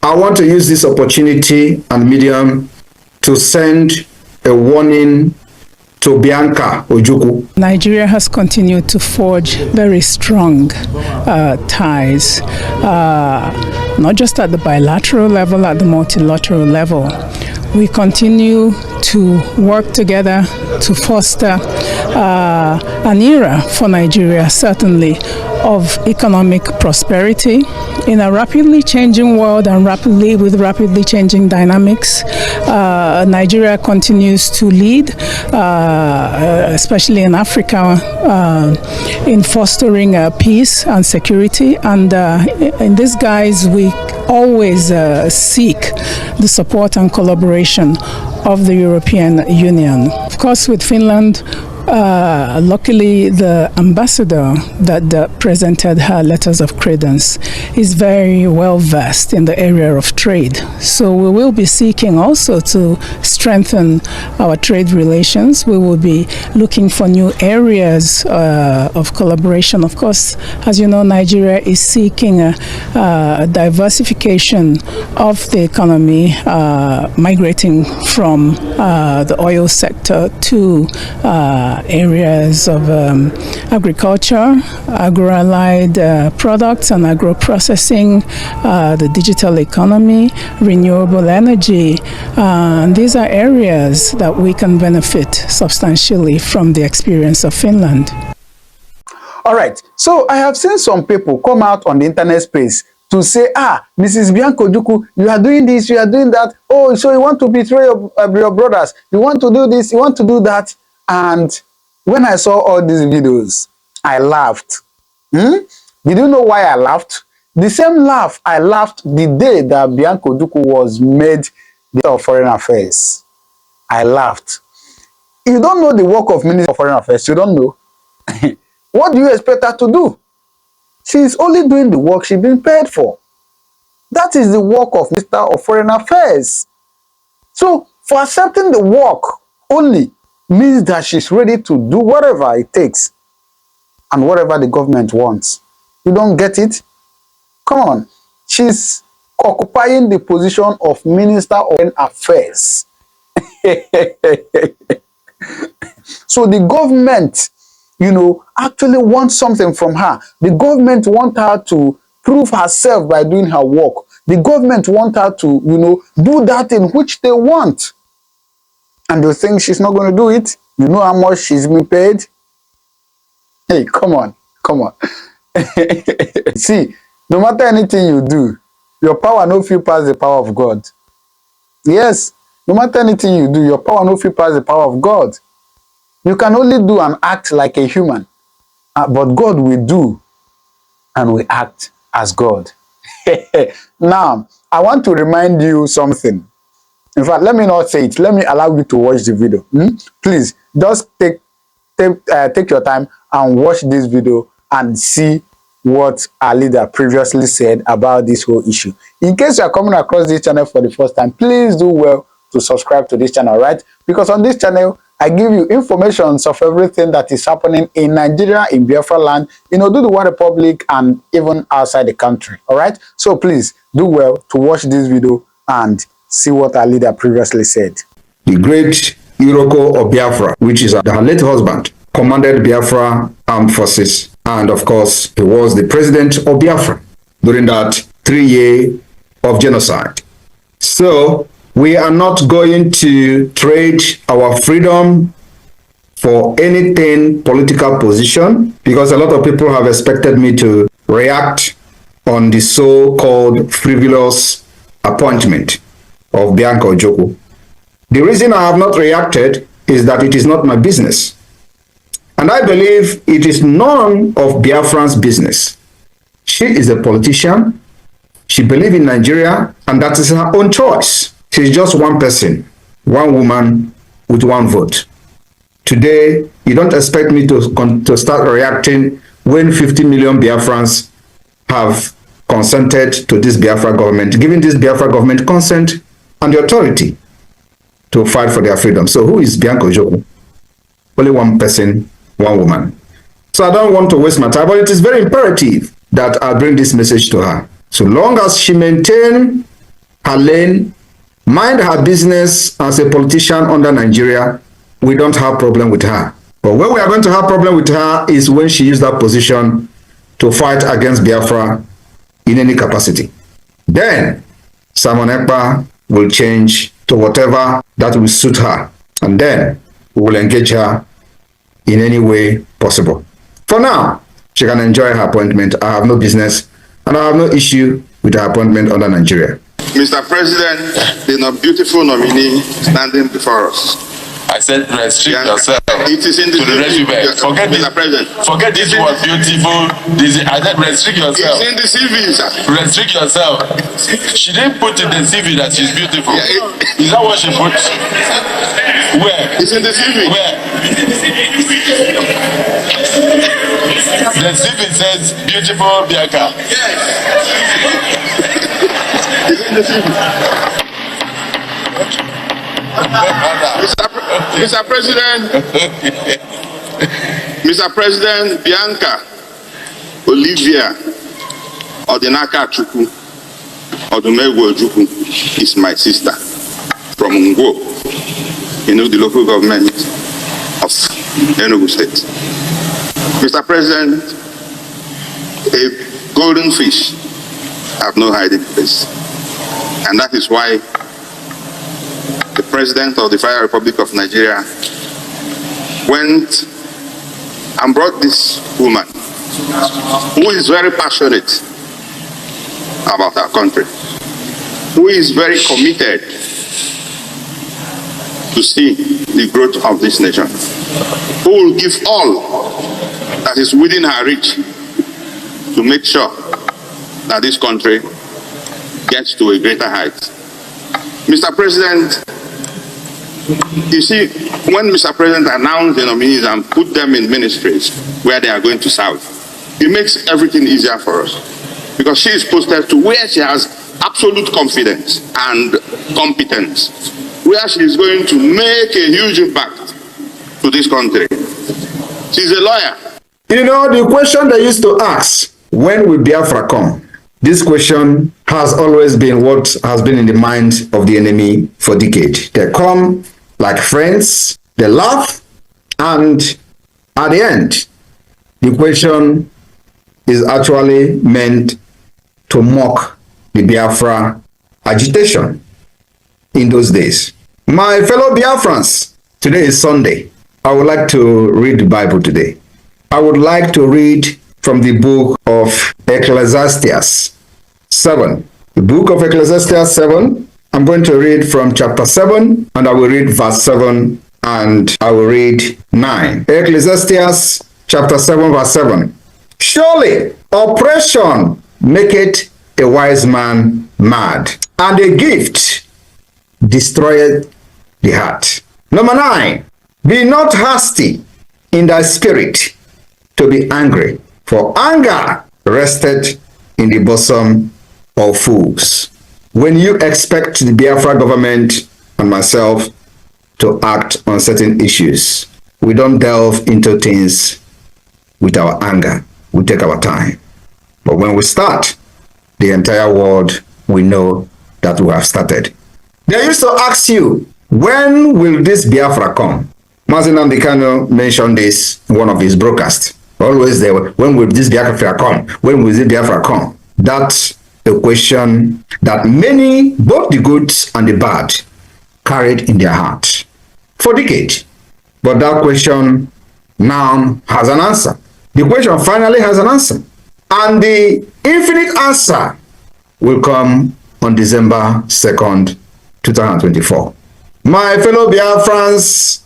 I want to use this opportunity and medium to send a warning to Bianca Ojukwu. Nigeria has continued to forge very strong ties, not just at the bilateral level, at the multilateral level. We continue to work together to foster an era for Nigeria, certainly, of economic prosperity in a rapidly changing world and with rapidly changing dynamics. Nigeria continues to lead, especially in Africa, in fostering peace and security. And in this guise, we always seek the support and collaboration of the European Union. Of course, with Finland, luckily the ambassador that presented her letters of credence is very well versed in the area of trade. So we will be seeking also to strengthen our trade relations. We will be looking for new areas of collaboration. Of course, as you know, Nigeria is seeking a diversification of the economy, migrating from the oil sector to areas of agriculture, agro-allied products and agro-processing, the digital economy, renewable energy. These are areas that we can benefit substantially from the experience of Finland. All right, so I have seen some people come out on the internet space to say, Mrs. Bianca Ojukwu, you are doing this, you are doing that. Oh, so you want to betray your brothers. You want to do this, you want to do that. And when I saw all these videos, I laughed. Did you know why I laughed? The same laugh I laughed the day that Bianca Ojukwu was made the Minister of Foreign Affairs. I laughed. You don't know the work of Minister of Foreign Affairs, you don't know. What do you expect her to do? She's only doing the work she's been paid for. That is the work of Minister of Foreign Affairs. So, for accepting the work only means that she's ready to do whatever it takes and whatever the government wants. You don't get it? Come on. She's occupying the position of Minister of Foreign Affairs. So the government, actually wants something from her. The government wants her to prove herself by doing her work. The government wants her to, do that in which they want. And you think she's not going to do it? You know how much she's been paid? Hey, come on. See, no matter anything you do, your power no fit pass the power of God. Yes, no matter anything you do, your power no fit pass the power of God. You can only do and act like a human, but God will do and will act as God. Now, I want to remind you something. In fact, let me not say it. Let me allow you to watch the video. Please, just take your time and watch this video and see what our leader previously said about this whole issue. In case you are coming across this channel for the first time, please do well to subscribe to this channel, right? Because on this channel, I give you information of everything that is happening in Nigeria, in Biafra land, Oduduwa Republic, and even outside the country, all right? So please do well to watch this video and see what our leader previously said. The great Iroko of Biafra, which is her late husband, commanded Biafra armed forces. And of course, he was the president of Biafra during that 3 years of genocide. So we are not going to trade our freedom for anything political position, because a lot of people have expected me to react on the so-called frivolous appointment of Bianca Ojukwu. The reason I have not reacted is that it is not my business. And I believe it is none of Biafran's business. She is a politician. She believes in Nigeria, and that is her own choice. She's just one person, one woman with one vote. Today, you don't expect me to start reacting when 50 million Biafrans have consented to this Biafra government, giving this Biafra government consent and the authority to fight for their freedom. So who is Bianca Ojukwu? Only one person, one woman. So I don't want to waste my time, but it is very imperative that I bring this message to her. So long as she maintains her lane, mind her business as a politician under Nigeria, we don't have problem with her. But when we are going to have problem with her is when she used that position to fight against Biafra in any capacity. Then Simon Ekpa will change to whatever that will suit her, and then we will engage her in any way possible. For now, she can enjoy her appointment. I have no business and I have no issue with her appointment under Nigeria. Mr. President, the beautiful nominee standing before us. I said restrict yourself it is in the to the resume. Forget Mr. President. Forget this was beautiful. I said restrict yourself. It's in the CV, sir. Restrict yourself. She didn't put in the CV that she's beautiful. Yeah, Is that what she put? Where? It's in the CV. Where? The CV says beautiful Bianca. It's in the CV. Mr. President, Mr. President, Bianca Olivia Ojukwu Ojukwu is my sister from Ngwo, the local government of Enugu State. Mr. President, a golden fish have no hiding place, and that is why the President of the Federal Republic of Nigeria went and brought this woman who is very passionate about our country, who is very committed to see the growth of this nation, who will give all that is within her reach to make sure that this country gets to a greater height. Mr. President, you see, when Mr. President announced the nominees and put them in ministries where they are going to serve, it makes everything easier for us, because she is posted to where she has absolute confidence and competence, where she is going to make a huge impact to this country. She's a lawyer. You know, the question they used to ask, when will Biafra come? This question has always been what has been in the mind of the enemy for decades. They come like friends, they laugh, and at the end, the question is actually meant to mock the Biafra agitation in those days. My fellow Biafrans, today is Sunday. I would like to read the Bible today. I would like to read from the book of Ecclesiastes 7. The book of Ecclesiastes 7, I'm going to read from chapter 7, and I will read verse 7, and I will read 9. Ecclesiastes chapter 7, verse 7. Surely oppression maketh a wise man mad, and a gift destroyeth the heart. Number 9. Be not hasty in thy spirit to be angry, for anger rested in the bosom of fools. When you expect the Biafra government and myself to act on certain issues, we don't delve into things with our anger. We take our time. But when we start, the entire world will know that we have started. They used to ask you, when will this Biafra come? Mazi Nnamdi Kanu mentioned this in one of his broadcasts. Always there, when will this Biafra come? When will this Biafra come? That's a question that many, both the good and the bad, carried in their heart for decades. But that question now has an answer. The question finally has an answer. And the infinite answer will come on December 2nd, 2024. My fellow Biafrans,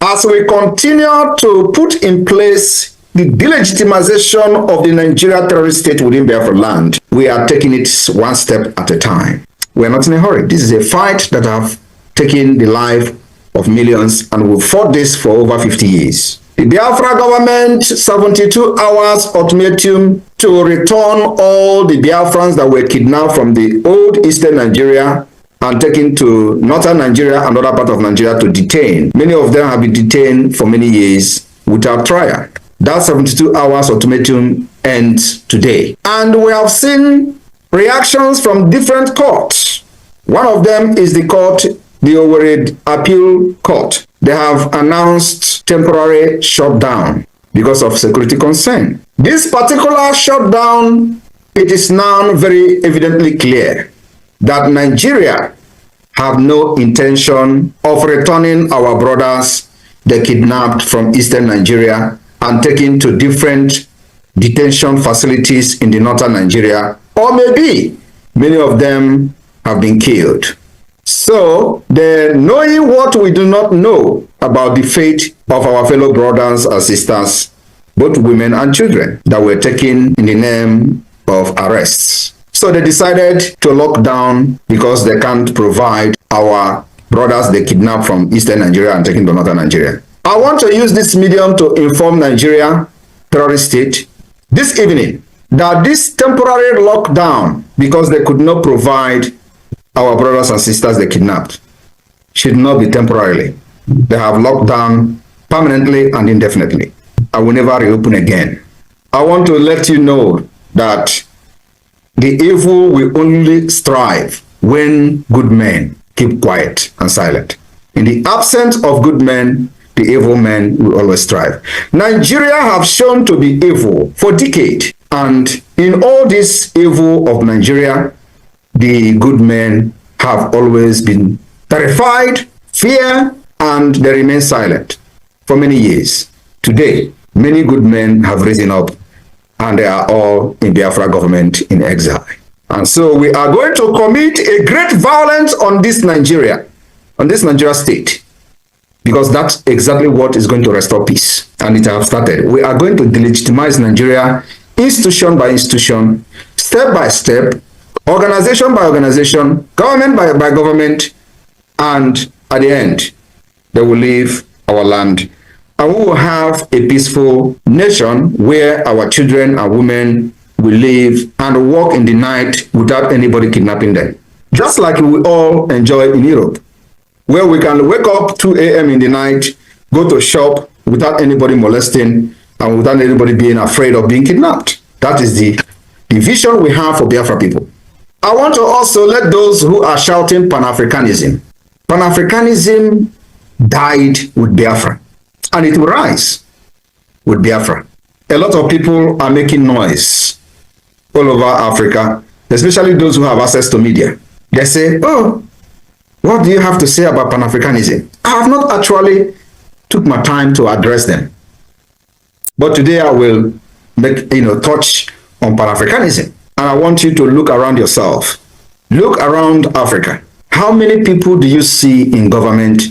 as we continue to put in place the delegitimization of the Nigeria terrorist state within Biafran land, we are taking it one step at a time. We are not in a hurry. This is a fight that have taken the life of millions, and we've fought this for over 50 years. The Biafra government, 72 hours ultimatum to return all the Biafrans that were kidnapped from the old eastern Nigeria and taken to northern Nigeria and other part of Nigeria to detain. Many of them have been detained for many years without trial. That 72 hours ultimatum ends today. And we have seen reactions from different courts One of them is the court, the Owerri Appeal Court. They have announced temporary shutdown because of security concern. This particular shutdown, it is now very evidently clear that Nigeria have no intention of returning our brothers they kidnapped from eastern Nigeria and taken to different detention facilities in the northern Nigeria, or maybe many of them have been killed. So, knowing what we do not know about the fate of our fellow brothers and sisters, both women and children, that were taken in the name of arrests. So they decided to lock down because they can't provide our brothers they kidnapped from eastern Nigeria and taken to northern Nigeria. I want to use this medium to inform Nigeria, terrorist state, this evening, that this temporary lockdown, because they could not provide our brothers and sisters they kidnapped, should not be temporarily. They have locked down permanently and indefinitely. I will never reopen again. I want to let you know that the evil will only strive when good men keep quiet and silent. In the absence of good men, the evil men will always strive. Nigeria have shown to be evil for decades, and in all this evil of Nigeria, the good men have always been terrified, fear, and they remain silent for many years. Today, many good men have risen up, and they are all in Biafra government in exile. And so we are going to commit a great violence on this Nigeria state, because that's exactly what is going to restore peace. And it has started. We are going to delegitimize Nigeria institution by institution, step by step, organization by organization, government by government, and at the end, they will leave our land. And we will have a peaceful nation where our children and women will live and walk in the night without anybody kidnapping them. Just like we all enjoy in Europe, where we can wake up 2 a.m. in the night, go to shop without anybody molesting and without anybody being afraid of being kidnapped. That is the vision we have for Biafra people. I want to also let those who are shouting Pan-Africanism. Pan-Africanism died with Biafra, and it will rise with Biafra. A lot of people are making noise all over Africa, especially those who have access to media. They say, oh, what do you have to say about Pan-Africanism? I have not actually took my time to address them. But today I will make, touch on Pan-Africanism. And I want you to look around yourself. Look around Africa. How many people do you see in government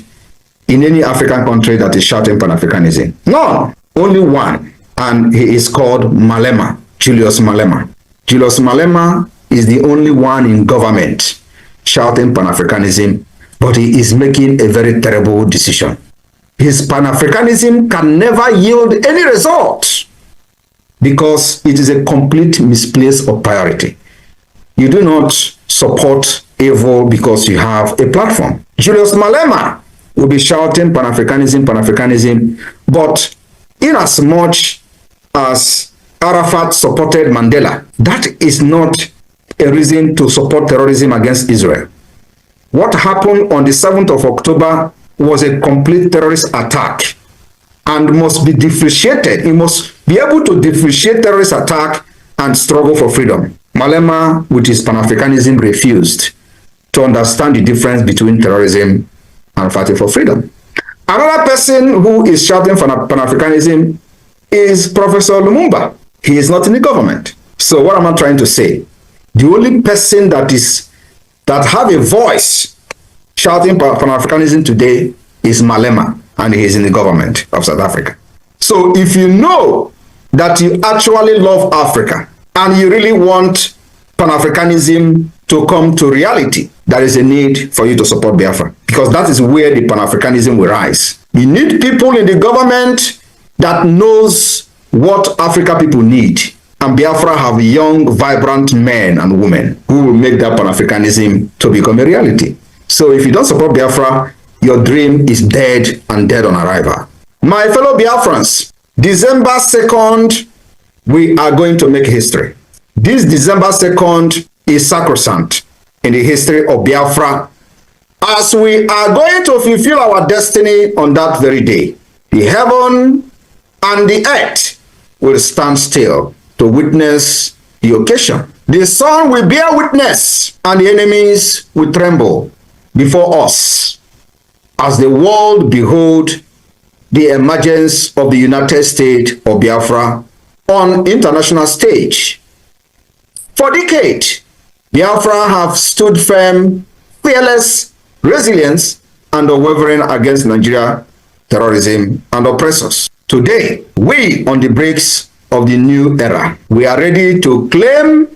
in any African country that is shouting Pan-Africanism? None. Only one. And he is called Malema, Julius Malema. Julius Malema is the only one in government shouting Pan-Africanism, but he is making a very terrible decision. His Pan-Africanism can never yield any result because it is a complete misplace of priority. You do not support evil because you have a platform. Julius Malema will be shouting Pan-Africanism, Pan-Africanism, but in as much as Arafat supported Mandela, that is not a reason to support terrorism against Israel. What happened on the 7th of October was a complete terrorist attack and must be differentiated. You must be able to differentiate terrorist attack and struggle for freedom. Malema, with his Pan-Africanism, refused to understand the difference between terrorism and fighting for freedom. Another person who is shouting for Pan-Africanism is Professor Lumumba. He is not in the government. So what am I trying to say? The only person that have a voice shouting Pan-Africanism today is Malema, and he is in the government of South Africa. So if you know that you actually love Africa and you really want Pan-Africanism to come to reality, there is a need for you to support Biafra, because that is where the Pan-Africanism will rise. You need people in the government that knows what Africa people need. And Biafra have young, vibrant men and women who will make that Pan-Africanism to become a reality. So if you don't support Biafra, your dream is dead and dead on arrival. My fellow Biafrans, December 2nd, we are going to make history. This December 2nd is sacrosanct. in the history of Biafra, as we are going to fulfill our destiny on that very day. The heaven and the earth will stand still to witness the occasion. The sun will bear witness, and the enemies will tremble before us as the world behold the emergence of the United States of Biafra on international stage. For decades, Biafra have stood firm, fearless, resilient, and unwavering against Nigeria, terrorism, and oppressors. Today, we on the brakes of the new era. We are ready to claim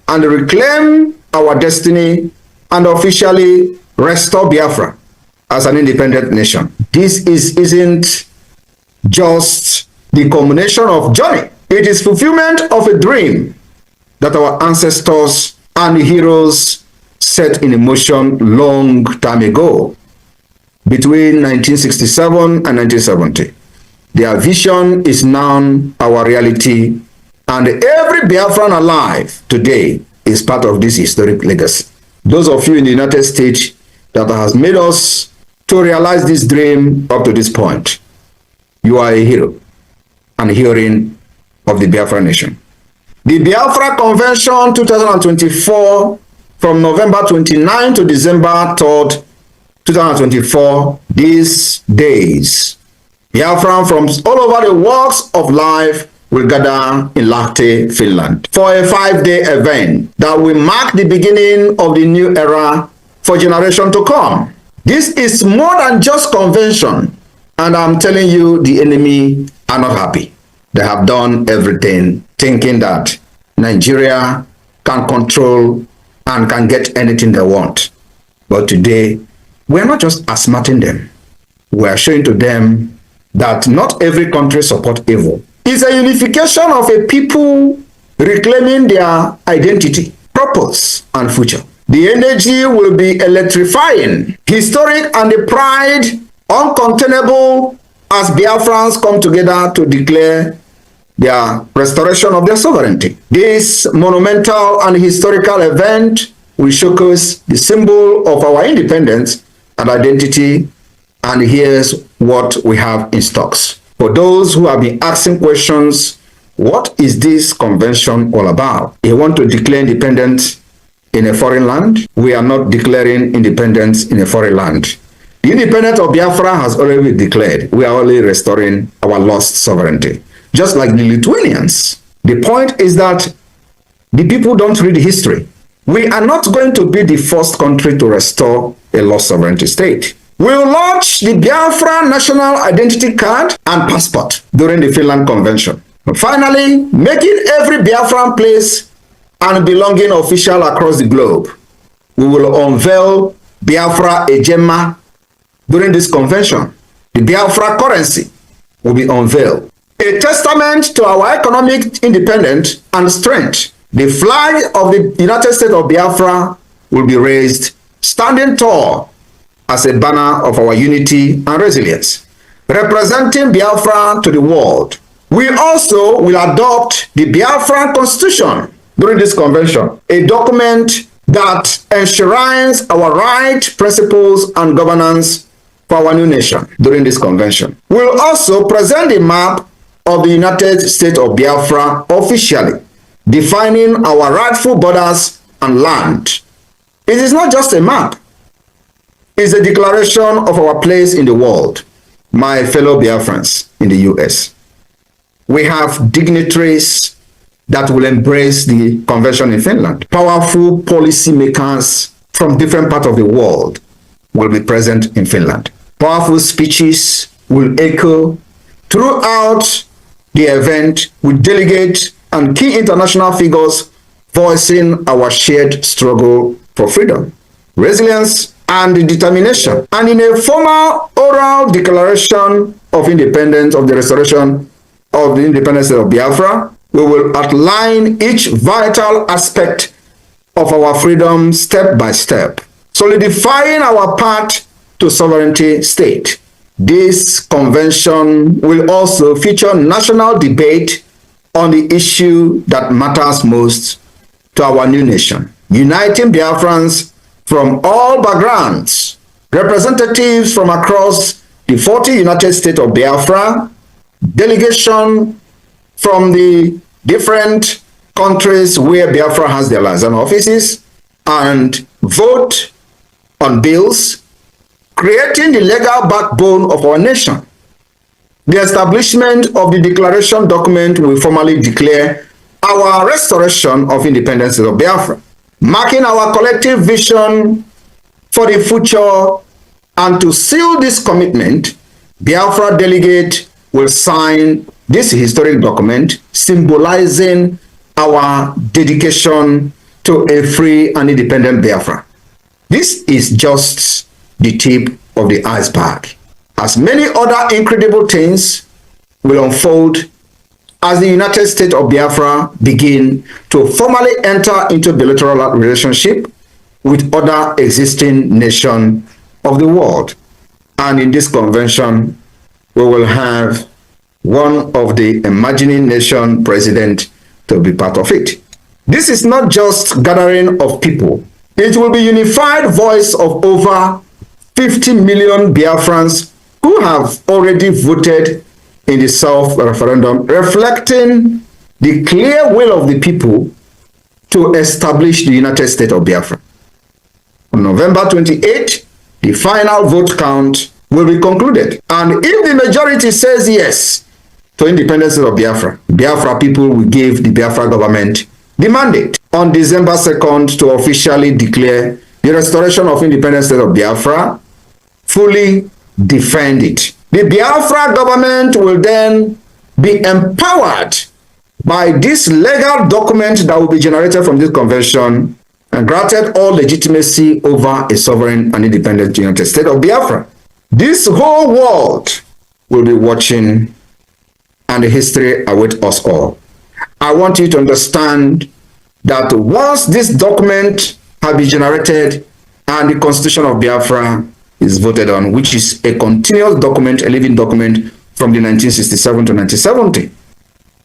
and reclaim our destiny and officially restore Biafra as an independent nation. This isn't just the culmination of journey. It is fulfillment of a dream that our ancestors and heroes set in motion long time ago, between 1967 and 1970. Their vision is now our reality, and every Biafran alive today is part of this historic legacy. Those of you in the United States that has made us to realize this dream up to this point, you are a hero and heroine of the Biafra nation. The Biafra Convention 2024, from November 29 to December 3rd, 2024, these days, Biafran from all over the walks of life will gather in Lahti, Finland, for a 5-day event that will mark the beginning of the new era for generations to come. This is more than just convention, and I'm telling you, the enemy are not happy. They have done everything thinking that Nigeria can control and can get anything they want. But today, we are not just outsmarting them. We are showing to them that not every country supports evil. It's a unification of a people reclaiming their identity, purpose, and future. The energy will be electrifying, historic, and the pride uncontainable as Biafrans come together to declare their restoration of their sovereignty. This monumental and historical event will showcase the symbol of our independence and identity, and here's what we have in stocks. For those who have been asking questions, what is this convention all about? You want to declare independence in a foreign land? We are not declaring independence in a foreign land. The independence of Biafra has already been declared. We are only restoring our lost sovereignty, just like the Lithuanians. The point is that the people don't read history. We are not going to be the first country to restore a lost sovereignty state. We will launch the Biafra National Identity Card and Passport during the Finland Convention. Finally, making every Biafran place and belonging official across the globe. We will unveil Biafra Ejema during this convention. The Biafra currency will be unveiled. A testament to our economic independence and strength. The flag of the United States of Biafra will be raised, standing tall as a banner of our unity and resilience, representing Biafra to the world. We also will adopt the Biafran Constitution during this convention, a document that enshrines our rights, principles, and governance for our new nation during this convention. We'll also present the map of the United States of Biafra officially, defining our rightful borders and land. It is not just a map. It's a declaration of our place in the world. My fellow Biafrans in the US, we have dignitaries that will embrace the convention in Finland. Powerful policymakers from different parts of the world will be present in Finland. Powerful speeches will echo throughout the event with delegates and key international figures voicing our shared struggle for freedom, resilience, and determination. And in a formal oral declaration of independence, of the restoration of the independence of Biafra, we will outline each vital aspect of our freedom step by step, solidifying our path to sovereignty state. This convention will also feature national debate on the issue that matters most to our new nation, uniting Biafrans from all backgrounds, representatives from across the 40 United States of Biafra, delegation from the different countries where Biafra has their liaison offices, and vote on bills creating the legal backbone of our nation. The establishment of the declaration document will formally declare our restoration of independence of Biafra, marking our collective vision for the future. And to seal this commitment, Biafra delegate will sign this historic document symbolizing our dedication to a free and independent Biafra. This is just the tip of the iceberg, as many other incredible things will unfold as the United States of Biafra begin to formally enter into bilateral relationship with other existing nations of the world. And in this convention, we will have one of the emerging nation president to be part of it. This is not just gathering of people. It will be unified voice of over 50 million Biafrans who have already voted in the self-referendum, reflecting the clear will of the people to establish the United States of Biafra. On November 28, the final vote count will be concluded. And if the majority says yes to independence of Biafra, Biafra people will give the Biafra government the mandate on December 2nd to officially declare the restoration of independence of Biafra, fully defend it. The Biafra government will then be empowered by this legal document that will be generated from this convention and granted all legitimacy over a sovereign and independent United States of Biafra. This whole world will be watching, and the history awaits us all. I want you to understand that once this document has been generated and the Constitution of Biafra is voted on, which is a continuous document, a living document from the 1967 to 1970,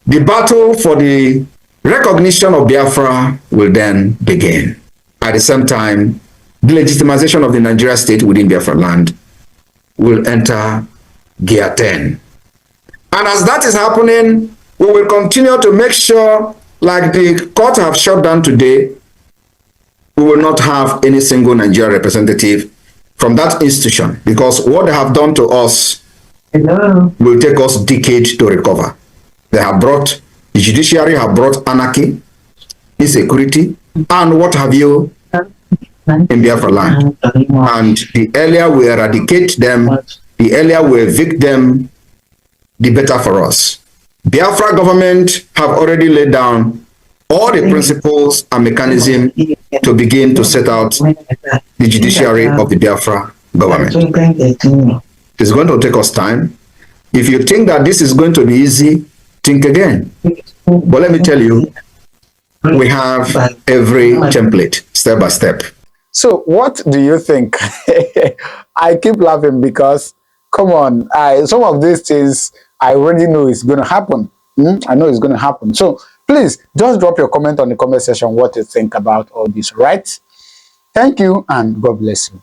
the battle for the recognition of Biafra will then begin. At the same time, the legitimization of the Nigeria state within Biafra land will enter gear 10. And as that is happening, we will continue to make sure, like the court have shut down today, we will not have any single Nigerian representative from that institution, because what they have done to us will take us decades to recover. They have brought, the judiciary have brought anarchy, insecurity, and what have you in Biafra land. And the earlier we eradicate them, the earlier we evict them, the better for us. Biafra government have already laid down all the principles and mechanisms to begin to set out the judiciary of the Biafra government. It's going to take us time. If you think that this is going to be easy, think again. But let me tell you, we have every template, step by step. So what do you think? I keep laughing because, come on, some of these things I already know is going to happen. I know it's going to happen. So please just drop your comment on the comment section what you think about all this, right? Thank you and God bless you.